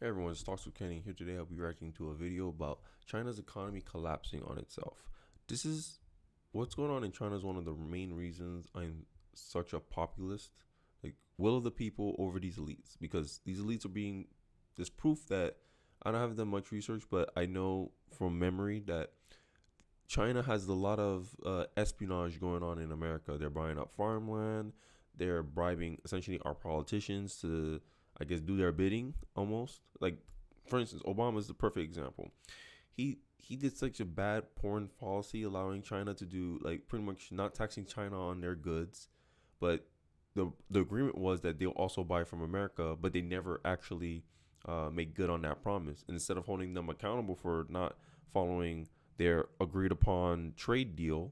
Hey everyone, it's Talks with Kenny. Here today I'll be reacting to a video about China's economy collapsing on itself. This is what's going on in China is one of the main reasons I'm such a populist. Like will of the people over these elites. Because these elites are being there's proof that I don't have done much research, but I know from memory that China has a lot of espionage going on in America. They're buying up farmland. They're bribing essentially our politicians to, I guess, do their bidding almost. Like, for instance, Obama is the perfect example. He did such a bad foreign policy, allowing China to do like pretty much not taxing China on their goods, but the agreement was that they'll also buy from America, but they never actually make good on that promise. And instead of holding them accountable for not following their agreed upon trade deal,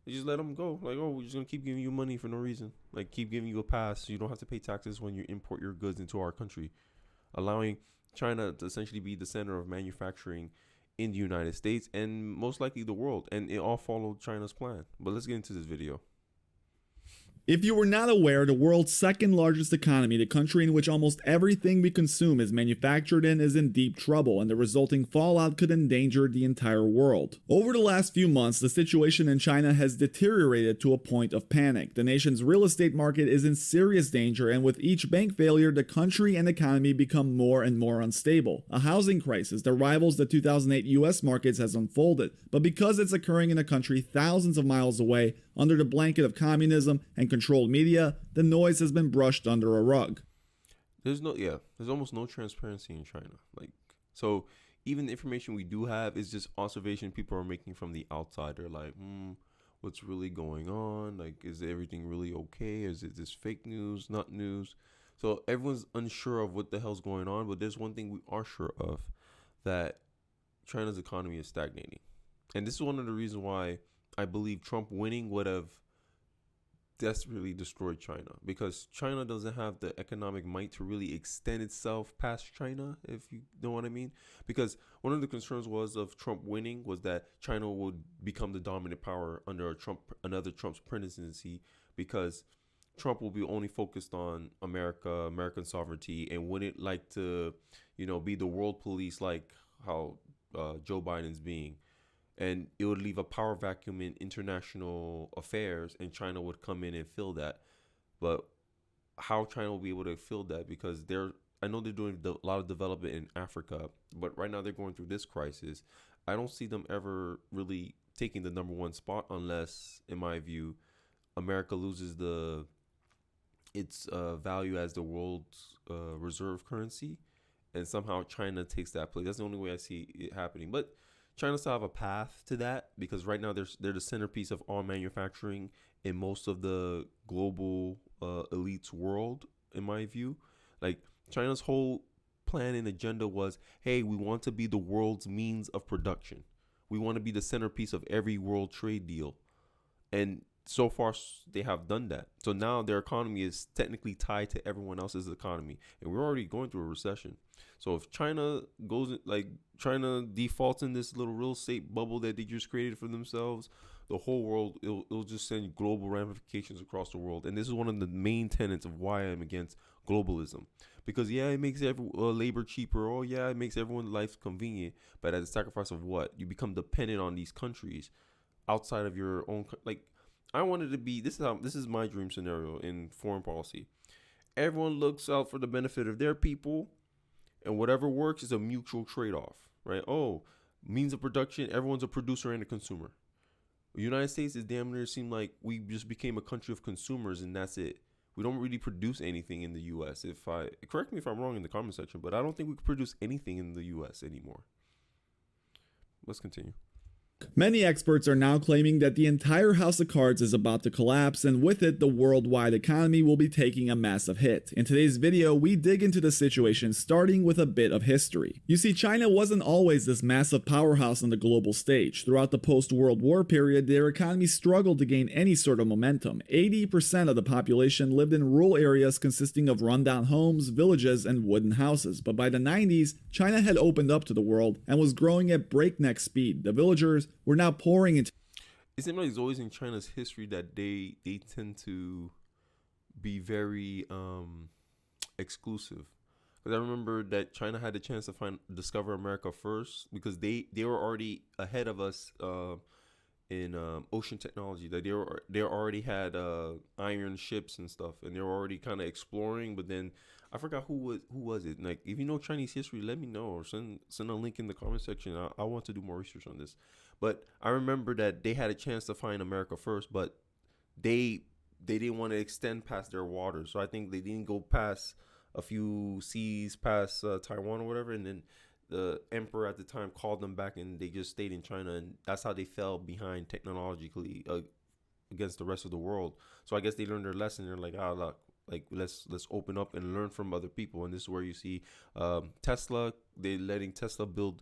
they just let them go. Like, oh, we're just gonna keep giving you money for no reason. Like, keep giving you a pass. So you don't have to pay taxes when you import your goods into our country, allowing China to essentially be the center of manufacturing in the United States and most likely the world. And it all followed China's plan. But let's get into this video. If you were not aware, the world's second largest economy, the country in which almost everything we consume is manufactured in, is in deep trouble, and the resulting fallout could endanger the entire world. Over the last few months, the situation in China has deteriorated to a point of panic. The nation's real estate market is in serious danger, and with each bank failure, the country and economy become more and more unstable. A housing crisis that rivals the 2008 US markets has unfolded, but because it's occurring in a country thousands of miles away, under the blanket of communism and controlled media, the noise has been brushed under a rug. There's almost no transparency in China. Like, so even the information we do have is just observation people are making from the outside. They're like, what's really going on? Like, is everything really okay? Is it just fake news, not news? So everyone's unsure of what the hell's going on, but there's one thing we are sure of, that China's economy is stagnating. And this is one of the reasons why I believe Trump winning would have desperately destroyed China, because China doesn't have the economic might to really extend itself past China, if you know what I mean. Because one of the concerns was of Trump winning was that China would become the dominant power under another Trump's presidency, because Trump will be only focused on America, American sovereignty, and wouldn't like to, be the world police like how Joe Biden's being. And it would leave a power vacuum in international affairs, and China would come in and fill that. But how China will be able to fill that, because I know they're doing a lot of development in Africa, but right now they're going through this crisis. I don't see them ever really taking the number one spot unless, in my view, America loses its value as the world's reserve currency, and somehow China takes that place. That's the only way I see it happening. But China still have a path to that, because right now they're the centerpiece of all manufacturing in most of the global elites world, in my view. Like, China's whole plan and agenda was, hey, we want to be the world's means of production. We want to be the centerpiece of every world trade deal. And so far they have done that. So now their economy is technically tied to everyone else's economy, and we're already going through a recession. So if China defaults in this little real estate bubble that they just created for themselves, the whole world, it'll just send global ramifications across the world. And this is one of the main tenets of why I'm against globalism, because it makes labor cheaper. Oh yeah, it makes everyone's life convenient, but at the sacrifice of what? You become dependent on these countries outside of your own. Like, I wanted to be. This is my dream scenario in foreign policy. Everyone looks out for the benefit of their people, and whatever works is a mutual trade-off, right? Oh, means of production. Everyone's a producer and a consumer. The United States is damn near seem like we just became a country of consumers, and that's it. We don't really produce anything in the U.S. Correct me if I'm wrong in the comment section, but I don't think we can produce anything in the U.S. anymore. Let's continue. Many experts are now claiming that the entire house of cards is about to collapse, and with it, the worldwide economy will be taking a massive hit. In today's video, we dig into the situation, starting with a bit of history. You see, China wasn't always this massive powerhouse on the global stage. Throughout the post-World War period, their economy struggled to gain any sort of momentum. 80% of the population lived in rural areas consisting of rundown homes, villages, and wooden houses. But by the 90s, China had opened up to the world and was growing at breakneck speed. The villagers were now pouring into. It seems like it's always in China's history that they tend to be very exclusive. Because I remember that China had a chance to discover America first because they were already ahead of us in ocean technology. That they already had iron ships and stuff, and they were already kind of exploring. But then I forgot who was it. Like, if you know Chinese history, let me know or send a link in the comment section. I want to do more research on this. But I remember that they had a chance to find America first, but they didn't want to extend past their waters. So I think they didn't go past a few seas past Taiwan or whatever, and then the emperor at the time called them back, and they just stayed in China, and that's how they fell behind technologically against the rest of the world. So I guess they learned their lesson. They're like, look, like let's open up and learn from other people, and this is where you see Tesla. They letting Tesla build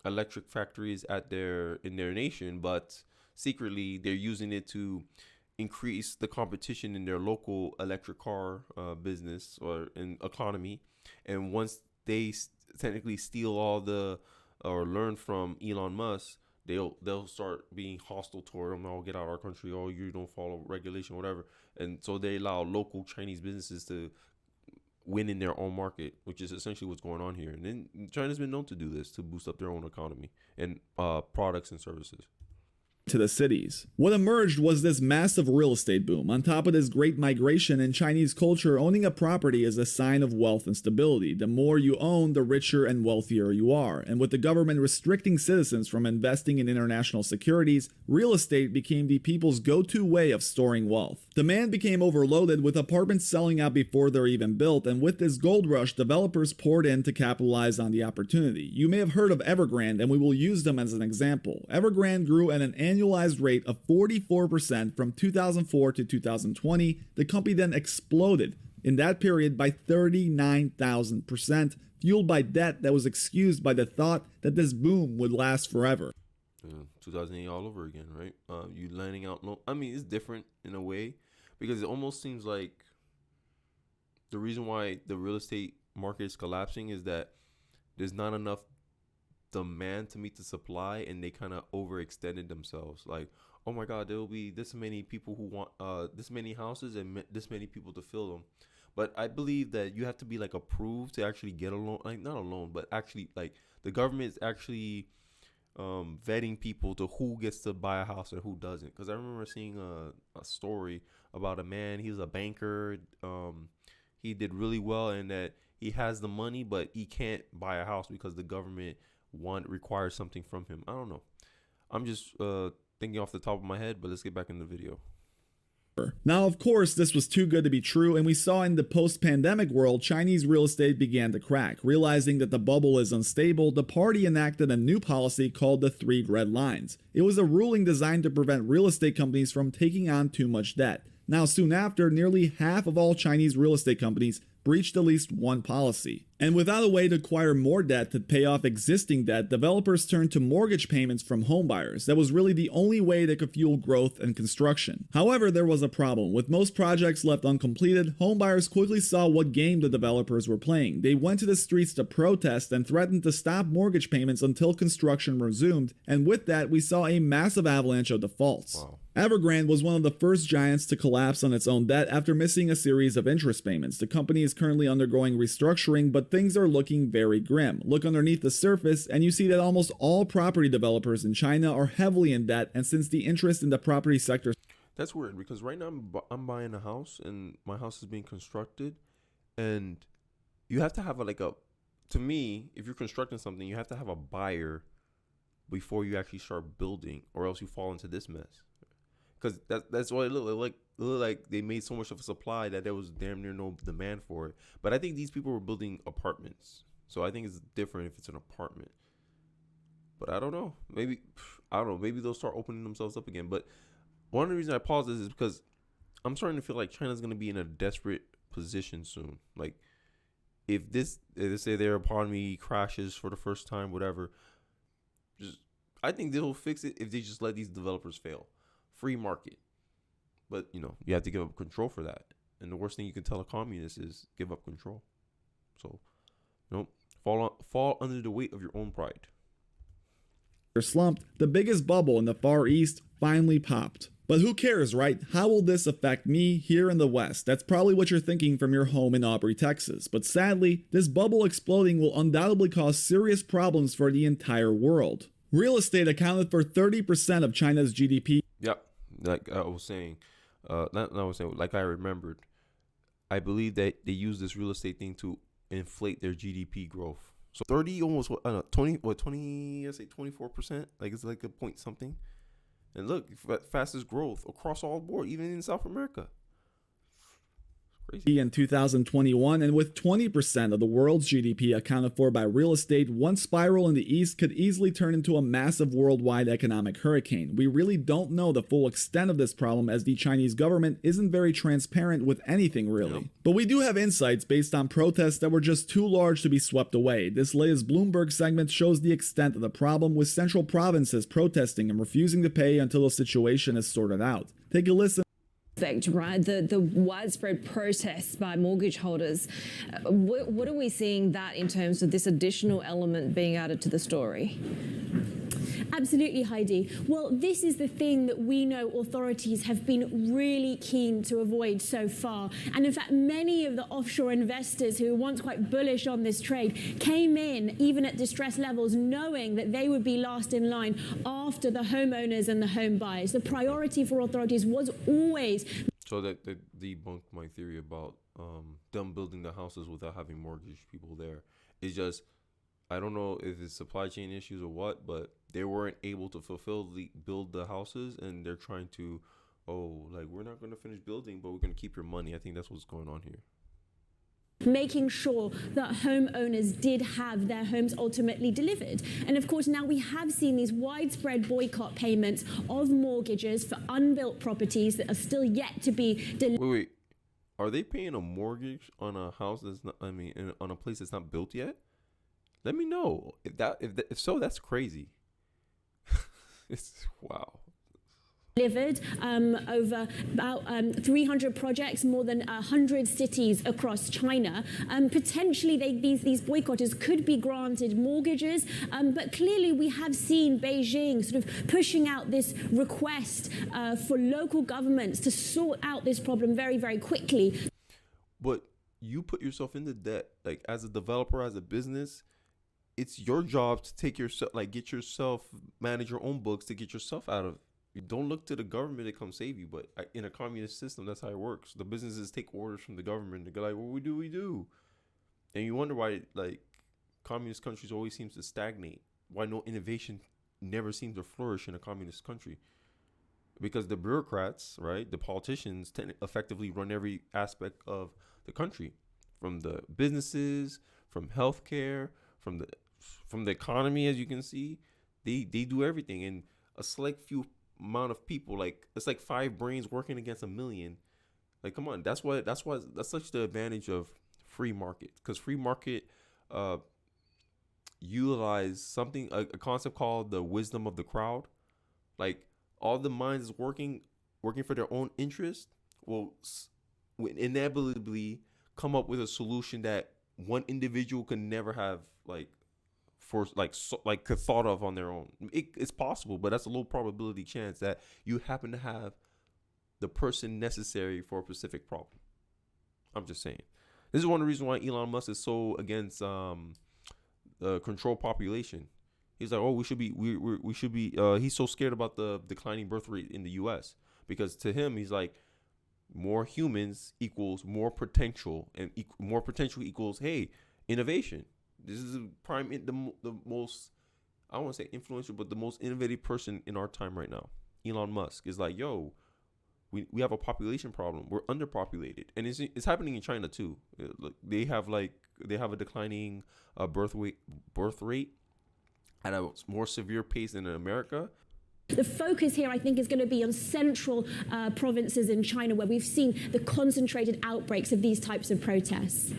electric factories in their nation, but secretly they're using it to increase the competition in their local electric car business or in economy. And once they technically steal all the or learn from Elon Musk, they'll start being hostile toward them. Oh, get out of our country. Oh, you don't follow regulation, whatever. And so they allow local Chinese businesses to win in their own market, which is essentially what's going on here. And then China's been known to do this to boost up their own economy and products and services. To the cities. What emerged was this massive real estate boom. On top of this great migration in Chinese culture, owning a property is a sign of wealth and stability. The more you own, the richer and wealthier you are. And with the government restricting citizens from investing in international securities, real estate became the people's go-to way of storing wealth. Demand became overloaded, with apartments selling out before they're even built, and with this gold rush, developers poured in to capitalize on the opportunity. You may have heard of Evergrande, and we will use them as an example. Evergrande grew at an annualized rate of 44% from 2004 to 2020. The company then exploded in that period by 39,000%, fueled by debt that was excused by the thought that this boom would last forever. 2008 all over again, right? You lending out loan. I mean, it's different in a way because it almost seems like the reason why the real estate market is collapsing is that there's not enough demand to meet the supply, and they kind of overextended themselves. Like, oh my God, there will be this many people who want this many houses and this many people to fill them. But I believe that you have to be like approved to actually get a loan. Like, not a loan, but actually like the government is actually vetting people to who gets to buy a house and who doesn't. Because I remember seeing a story about a man. He's a banker. He did really well in that he has the money, but he can't buy a house because the government requires something from him. I don't know. I'm just thinking off the top of my head, but let's get back in the video. Now, of course, this was too good to be true, and we saw in the post-pandemic world, Chinese real estate began to crack. Realizing that the bubble is unstable, the party enacted a new policy called the Three Red Lines. It was a ruling designed to prevent real estate companies from taking on too much debt. Now, soon after, nearly half of all Chinese real estate companies breached at least one policy. And without a way to acquire more debt to pay off existing debt, developers turned to mortgage payments from homebuyers. That was really the only way they could fuel growth and construction. However, there was a problem. With most projects left uncompleted, homebuyers quickly saw what game the developers were playing. They went to the streets to protest and threatened to stop mortgage payments until construction resumed, and with that, we saw a massive avalanche of defaults. Wow. Evergrande was one of the first giants to collapse on its own debt after missing a series of interest payments. The company is currently undergoing restructuring, but things are looking very grim. Look underneath the surface, and you see that almost all property developers in China are heavily in debt, and since the interest in the property sector... That's weird, because right now I'm buying a house, and my house is being constructed, and you have to have to me, if you're constructing something, you have to have a buyer before you actually start building, or else you fall into this mess. Because that's what it looked like. It looked like they made so much of a supply that there was damn near no demand for it. But I think these people were building apartments, so I think it's different if it's an apartment. But I don't know. Maybe they'll start opening themselves up again. But one of the reasons I pause this is because I'm starting to feel like China's going to be in a desperate position soon. Like, if they say their economy crashes for the first time, whatever, I think they'll fix it if they just let these developers fail. Free market. But, you have to give up control for that. And the worst thing you can tell a communist is give up control. So, fall under the weight of your own pride. Slumped, the biggest bubble in the Far East finally popped. But who cares, right? How will this affect me here in the West? That's probably what you're thinking from your home in Aubrey, Texas. But sadly, this bubble exploding will undoubtedly cause serious problems for the entire world. Real estate accounted for 30% of China's GDP. Yep, like I was saying, like I remembered, I believe that they use this real estate thing to inflate their GDP growth. So 30, almost 20, I say 24%, like it's like a point something. And look, fastest growth across all board, even in South America. In 2021, and with 20% of the world's GDP accounted for by real estate, one spiral in the east could easily turn into a massive worldwide economic hurricane. We really don't know the full extent of this problem, as the Chinese government isn't very transparent with anything really. Yep. But we do have insights based on protests that were just too large to be swept away. This latest Bloomberg segment shows the extent of the problem, with central provinces protesting and refusing to pay until the situation is sorted out. Take a listen. Right, the widespread protests by mortgage holders. What are we seeing that in terms of this additional element being added to the story? Absolutely, Heidi. Well, this is the thing that we know authorities have been really keen to avoid so far. And in fact, many of the offshore investors who were once quite bullish on this trade came in, even at distress levels, knowing that they would be last in line after the homeowners and the home buyers. The priority for authorities was always... So that debunked my theory about them building the houses without having mortgage people there. It's just... I don't know if it's supply chain issues or what, but they weren't able to build the houses, and they're trying to, we're not going to finish building, but we're going to keep your money. I think that's what's going on here. Making sure that homeowners did have their homes ultimately delivered. And of course, now we have seen these widespread boycott payments of mortgages for unbuilt properties that are still yet to be delivered. Wait. Are they paying a mortgage on a house that's not, on a place that's not built yet? Let me know if so. That's crazy. It's wow. Delivered over about 300 projects, more than 100 cities across China. Potentially, these boycotters could be granted mortgages, but clearly we have seen Beijing sort of pushing out this request for local governments to sort out this problem very, very quickly. But you put yourself into debt, like as a developer, as a business. It's your job to manage your own books to get yourself out of. You don't look to the government to come save you. But in a communist system, that's how it works. The businesses take orders from the government. They go like, "What we do," and you wonder why communist countries always seems to stagnate. Why no innovation never seems to flourish in a communist country? Because the bureaucrats, right, the politicians, effectively run every aspect of the country, from the businesses, from healthcare, from the economy. As you can see, they do everything, and a select few amount of people, like it's like 5 brains working against 1 million. Like, come on, that's such the advantage of free market, because free market utilize something, a concept called the wisdom of the crowd. Like, all the minds working for their own interest will inevitably come up with a solution that one individual could never have thought of on their own. It's possible, but that's a low probability chance that you happen to have the person necessary for a specific problem. I'm just saying. This is one of the reasons why Elon Musk is so against control population. He's like, we should be. He's so scared about the declining birth rate in the U.S. because to him, he's like, more humans equals more potential, and more potential equals, hey, innovation. This is the most, I don't want to say influential, but the most innovative person in our time right now. Elon Musk is like, yo, we have a population problem. We're underpopulated, and it's happening in China too. They have a declining birth rate at a more severe pace than in America. The focus here, I think, is going to be on central provinces in China, where we've seen the concentrated outbreaks of these types of protests.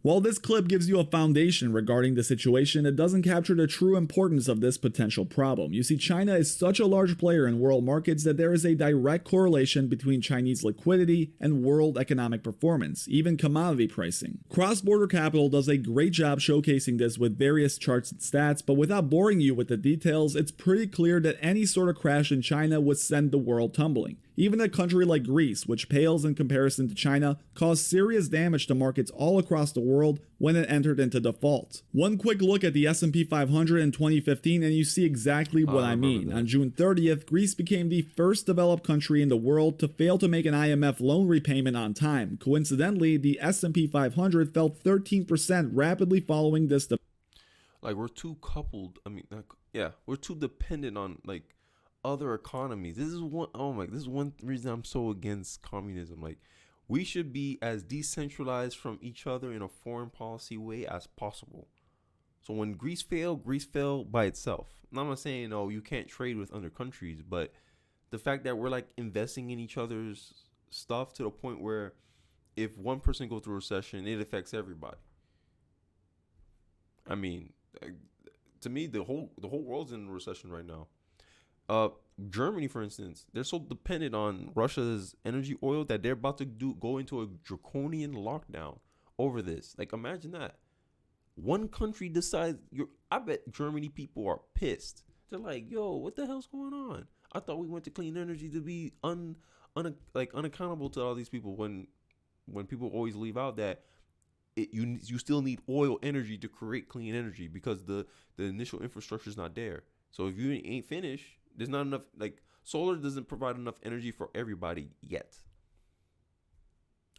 While this clip gives you a foundation regarding the situation, it doesn't capture the true importance of this potential problem. You see, China is such a large player in world markets that there is a direct correlation between Chinese liquidity and world economic performance, even commodity pricing. Cross-Border Capital does a great job showcasing this with various charts and stats, but without boring you with the details, it's pretty clear that any sort of crash in China would send the world tumbling. Even a country like Greece, which pales in comparison to China, caused serious damage to markets all across the world when it entered into default. One quick look at the S&P 500 in 2015 and you see exactly what I mean. On June 30th, Greece became the first developed country in the world to fail to make an IMF loan repayment on time. Coincidentally, the S&P 500 fell 13% rapidly following this. Like, we're too coupled. I mean, like, yeah, we're too dependent on like other economies. This is one reason I'm so against communism. Like, we should be as decentralized from each other in a foreign policy way as possible. So when Greece fell by itself. And I'm not saying, oh, you can't trade with other countries, but the fact that we're like investing in each other's stuff to the point where if one person goes through a recession, it affects everybody. I mean, to me, the whole world's in a recession right now. Germany, for instance, they're so dependent on Russia's energy oil that they're about to go into a draconian lockdown over this. Like, imagine that. One country decides. I bet Germany people are pissed. They're like, "Yo, what the hell's going on? I thought we went to clean energy to be unaccountable to all these people." When people always leave out that you still need oil energy to create clean energy because the initial infrastructure is not there. So if you ain't finished, there's not enough. Like, solar doesn't provide enough energy for everybody yet.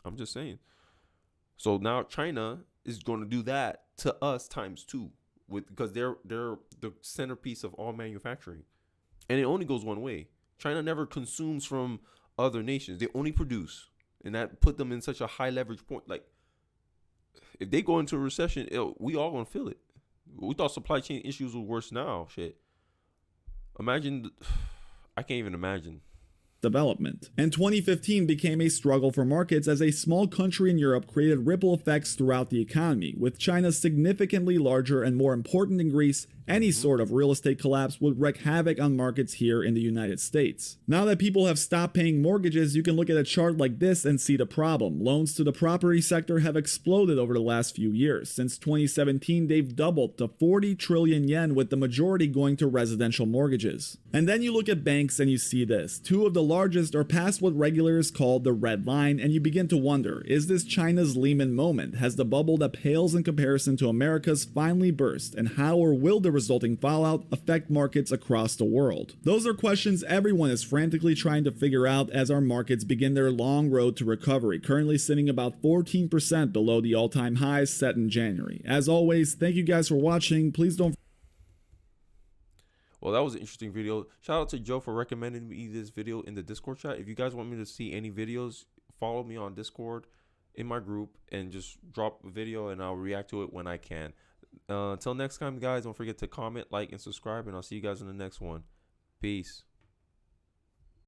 I'm just saying. So now China is going to do that to us ×2 because they're the centerpiece of all manufacturing, and it only goes one way. China never consumes from other nations; they only produce, and that put them in such a high leverage point. Like, if they go into a recession, we all gonna feel it. We thought supply chain issues were worse now. Shit. Imagine, I can't even imagine. Development. And 2015 became a struggle for markets as a small country in Europe created ripple effects throughout the economy. With China significantly larger and more important than Greece, any sort of real estate collapse would wreak havoc on markets here in the United States. Now that people have stopped paying mortgages, you can look at a chart like this and see the problem. Loans to the property sector have exploded over the last few years. Since 2017, they've doubled to 40 trillion yen, with the majority going to residential mortgages. And then you look at banks and you see this. Two of the largest are past what regulators call the red line, and you begin to wonder, is this China's Lehman moment? Has the bubble that pales in comparison to America's finally burst? And how or will the resulting fallout affect markets across the world? Those are questions everyone is frantically trying to figure out as our markets begin their long road to recovery, currently sitting about 14% below the all-time highs set in January. As always, thank you guys for watching. Please don't. Well, that was an interesting video. Shout out to Joe for recommending me this video in the Discord chat. If you guys want me to see any videos, follow me on Discord in my group and just drop a video and I'll react to it when I can. Until next time, guys, don't forget to comment, like, and subscribe, and I'll see you guys in the next one. Peace.